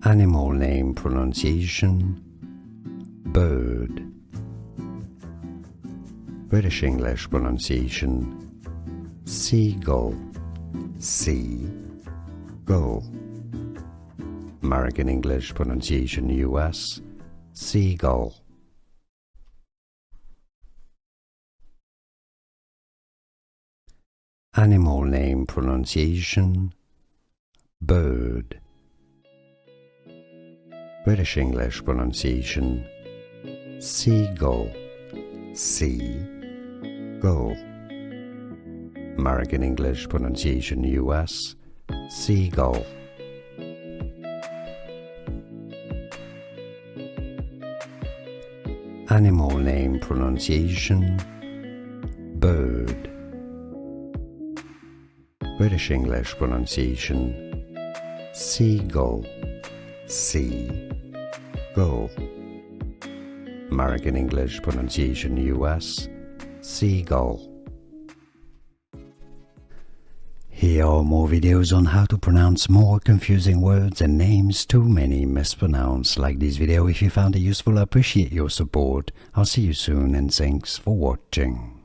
Animal name pronunciation: bird. British English pronunciation: seagull, sea-gull. American English pronunciation US: seagull. Animal name pronunciation: bird. British English pronunciation: seagull, sea-gull. American English pronunciation US: seagull. Animal name pronunciation: bird. British English pronunciation: seagull, sea-gull. American English pronunciation US: seagull. Here are more videos on how to pronounce more confusing words and names too many mispronounced. Like this video if you found it useful. I appreciate your support. I'll see you soon and thanks for watching.